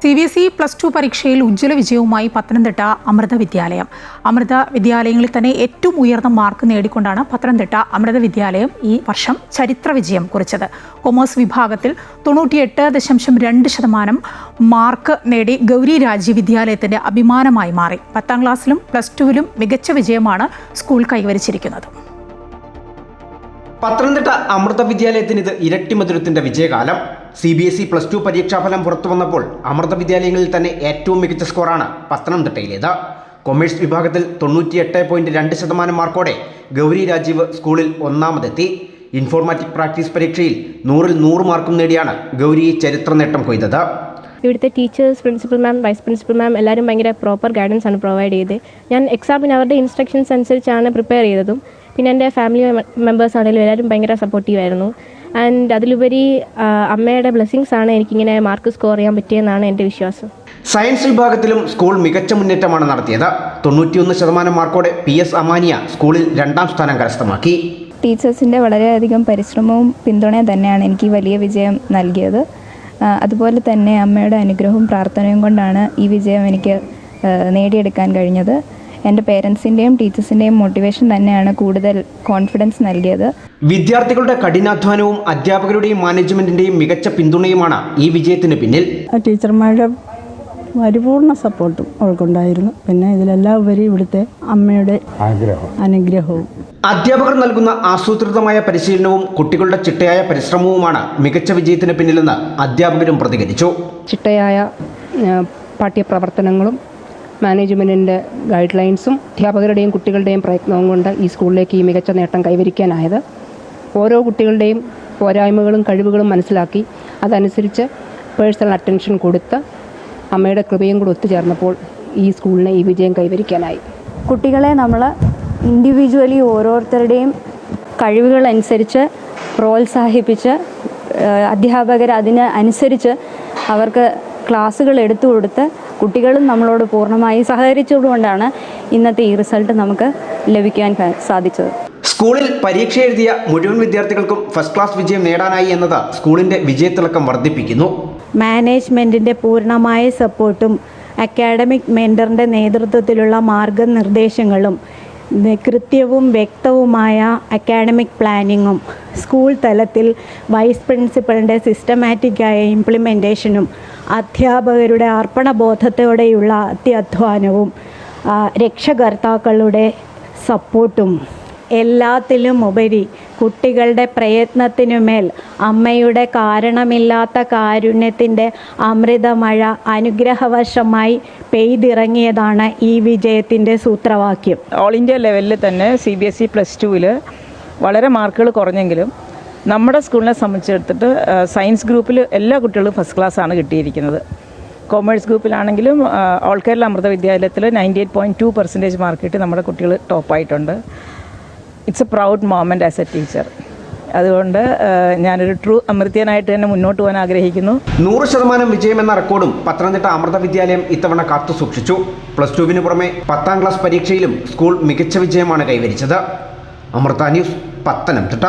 CBSE +2 പരീക്ഷയിൽ ഉജ്ജ്വല വിജയവുമായി പത്തനംതിട്ട അമൃത വിദ്യാലയം. അമൃത വിദ്യാലയങ്ങളിൽ തന്നെ ഏറ്റവും ഉയർന്ന മാർക്ക് നേടിക്കൊണ്ടാണ് പത്തനംതിട്ട അമൃത വിദ്യാലയം ഈ വർഷം ചരിത്ര വിജയം കുറിച്ചത്. കൊമേഴ്സ് വിഭാഗത്തിൽ 98.2% മാർക്ക് നേടി ഗൗരി രാജി വിദ്യാലയത്തിന്റെ അഭിമാനമായി മാറി. 10ാം ക്ലാസ്സിലും +2വിലും മികച്ച വിജയമാണ് സ്കൂൾ കൈവരിച്ചിരിക്കുന്നത്. പത്തനംതിട്ട അമൃത വിദ്യാലയത്തിന് ഇത് ഇരട്ടി മധുരത്തിന്റെ വിജയകാലം. CBSE +2 പരീക്ഷാഫലം പുറത്തു വന്നപ്പോൾ അമൃത വിദ്യാലയങ്ങളിൽ തന്നെ ഏറ്റവും മികച്ച സ്കോറാണ് പത്തനംതിട്ടയിലേത്. കൊമേഴ്സ് വിഭാഗത്തിൽ 98.2% മാർക്കോടെ ഗൗരി രാജീവ് സ്കൂളിൽ ഒന്നാമതെത്തി. ഇൻഫോർമാറ്റിക് പ്രാക്ടീസ് പരീക്ഷയിൽ 100-ൽ 100 മാർക്കും നേടിയാണ് ഗൗരി ചരിത്ര നേട്ടം കൊയ്തത്. ഇവിടുത്തെ ടീച്ചേഴ്സ്, principal ma'am, vice principal ma'am എല്ലാവരും ഭയങ്കര പ്രോപ്പർ ഗൈഡൻസ് ആണ് പ്രൊവൈഡ് ചെയ്തത്. ഞാൻ എക്സാമിന് അവരുടെ ഇൻസ്ട്രക്ഷൻസ് അനുസരിച്ചാണ് പ്രിപ്പയർ ചെയ്തതും. പിന്നെ എൻ്റെ ഫാമിലി മെമ്പേഴ്സ് ആണെങ്കിലും എല്ലാവരും ഭയങ്കര സപ്പോർട്ടീവായിരുന്നു. ആൻഡ് അതിലുപരി അമ്മയുടെ ബ്ലെസ്സിങ്സ് ആണ് എനിക്കിങ്ങനെ മാർക്ക് സ്കോർ ചെയ്യാൻ പറ്റിയെന്നാണ് എൻ്റെ വിശ്വാസം. സയൻസ് വിഭാഗത്തിലും സ്കൂൾ മികച്ച മുന്നേറ്റമാണ് നടത്തിയത്. 91% മാർക്കോടെ PS അമാനിയ സ്കൂളിൽ 2ാം സ്ഥാനം കരസ്ഥമാക്കി. ടീച്ചേഴ്സിൻ്റെ വളരെയധികം പരിശ്രമവും പിന്തുണയും തന്നെയാണ് എനിക്ക് വലിയ വിജയം നൽകിയത്. അതുപോലെ തന്നെ അമ്മയുടെ അനുഗ്രഹവും പ്രാർത്ഥനയും കൊണ്ടാണ് ഈ വിജയം എനിക്ക് നേടിയെടുക്കാൻ കഴിഞ്ഞത്. എൻ്റെ പേരൻസിൻ്റെയും ടീച്ചേഴ്സിൻ്റെയും മോട്ടിവേഷൻ തന്നെയാണ് കൂടുതൽ കോൺഫിഡൻസ് നൽകിയത്. വിദ്യാർത്ഥികളുടെ കഠിനാധ്വാനവും അധ്യാപകരുടെയും മാനേജ്മെൻറ്റിൻ്റെയും മികച്ച പിന്തുണയുമാണ് ഈ വിജയത്തിന് പിന്നിൽ. ടീച്ചർമാരുടെ പരിപൂർണ സപ്പോർട്ടും അവൾക്കുണ്ടായിരുന്നു. പിന്നെ ഇതിലെല്ലാം ഉപരി ഇവിടുത്തെ അമ്മയുടെ അനുഗ്രഹവും. അധ്യാപകർ നൽകുന്ന ആസൂത്രിതമായ പരിശീലനവും കുട്ടികളുടെ ചിട്ടയായ പരിശ്രമവുമാണ് മികച്ച വിജയത്തിന് പിന്നിലെന്ന് അധ്യാപകരും പ്രതികരിച്ചു. ചിട്ടയായ പാഠ്യപ്രവർത്തനങ്ങളും മാനേജ്മെൻറ്റിൻ്റെ ഗൈഡ് ലൈൻസും അധ്യാപകരുടെയും കുട്ടികളുടെയും പ്രയത്നവും കൊണ്ട് ഈ സ്കൂളിലേക്ക് ഈ മികച്ച നേട്ടം കൈവരിക്കാനായത്. ഓരോ കുട്ടികളുടെയും പോരായ്മകളും കഴിവുകളും മനസ്സിലാക്കി അതനുസരിച്ച് പേഴ്സണൽ അറ്റൻഷൻ കൊടുത്ത് അമ്മയുടെ കൃപയും കൂടി ഒത്തുചേർന്നപ്പോൾ ഈ സ്കൂളിന് ഈ വിജയം കൈവരിക്കാനായി. കുട്ടികളെ നമ്മൾ ഇൻഡിവിജ്വലി ഓരോരുത്തരുടെയും കഴിവുകളനുസരിച്ച് പ്രോത്സാഹിപ്പിച്ച് അധ്യാപകർ അതിന് അനുസരിച്ച് അവർക്ക് ക്ലാസ്സുകൾ എടുത്തു കൊടുത്ത് കുട്ടികളും നമ്മളോട് പൂർണ്ണമായി സഹകരിച്ചതുകൊണ്ടാണ് ഇന്നത്തെ ഈ റിസൾട്ട് നമുക്ക് ലഭിക്കാൻ സാധിച്ചത്. സ്കൂളിൽ പരീക്ഷ എഴുതിയ മുഴുവൻ വിദ്യാർത്ഥികൾക്കും ഫസ്റ്റ് ക്ലാസ് വിജയം നേടാനായി എന്നത് സ്കൂളിൻ്റെ വിജയത്തിളക്കം വർദ്ധിപ്പിക്കുന്നു. മാനേജ്മെൻറ്റിൻ്റെ പൂർണ്ണമായ സപ്പോർട്ടും അക്കാഡമിക് മെൻറ്ററിൻ്റെ നേതൃത്വത്തിലുള്ള മാർഗനിർദ്ദേശങ്ങളും കൃത്യവും വ്യക്തവുമായ അക്കാഡമിക് പ്ലാനിങ്ങും സ്കൂൾ തലത്തിൽ വൈസ് പ്രിൻസിപ്പലിൻ്റെ സിസ്റ്റമാറ്റിക്കായ ഇംപ്ലിമെൻറ്റേഷനും അധ്യാപകരുടെ അർപ്പണബോധത്തോടെയുള്ള അത്യധ്വാനവും രക്ഷകർത്താക്കളുടെ സപ്പോർട്ടും എല്ലാത്തിലും ഉപരി കുട്ടികളുടെ പ്രയത്നത്തിനുമേൽ അമ്മയുടെ കാരണമില്ലാത്ത കാരുണ്യത്തിൻ്റെ അമൃതമഴ അനുഗ്രഹവശമായി പെയ്തിറങ്ങിയതാണ് ഈ വിജയത്തിൻ്റെ സൂത്രവാക്യം. ഓൾ ഇന്ത്യ ലെവലിൽ തന്നെ CBSE +2 വളരെ മാർക്കുകൾ കുറഞ്ഞെങ്കിലും നമ്മുടെ സ്കൂളിനെ സംബന്ധിച്ചെടുത്തിട്ട് സയൻസ് ഗ്രൂപ്പിൽ എല്ലാ കുട്ടികളും ഫസ്റ്റ് ക്ലാസ്സാണ് കിട്ടിയിരിക്കുന്നത്. കൊമേഴ്സ് ഗ്രൂപ്പിലാണെങ്കിലും ഓൾ കേരള അമൃത വിദ്യാലയത്തിൽ 98.2% മാർക്ക് കിട്ടി നമ്മുടെ കുട്ടികൾ ടോപ്പായിട്ടുണ്ട്. It's a proud moment as a teacher. അതുകൊണ്ട് ഞാനൊരു ട്രൂ അമൃത്യനായിട്ട് തന്നെ മുന്നോട്ട് പോകാൻ ആഗ്രഹിക്കുന്നു. 100% വിജയമെന്ന റെക്കോർഡും പത്തനംതിട്ട അമൃത വിദ്യാലയം ഇത്തവണ കാത്തു സൂക്ഷിച്ചു. +2വിന് പുറമെ 10ാം ക്ലാസ് പരീക്ഷയിലും സ്കൂൾ മികച്ച വിജയമാണ് കൈവരിച്ചത്. അമൃത ന്യൂസ്, പത്തനംതിട്ട.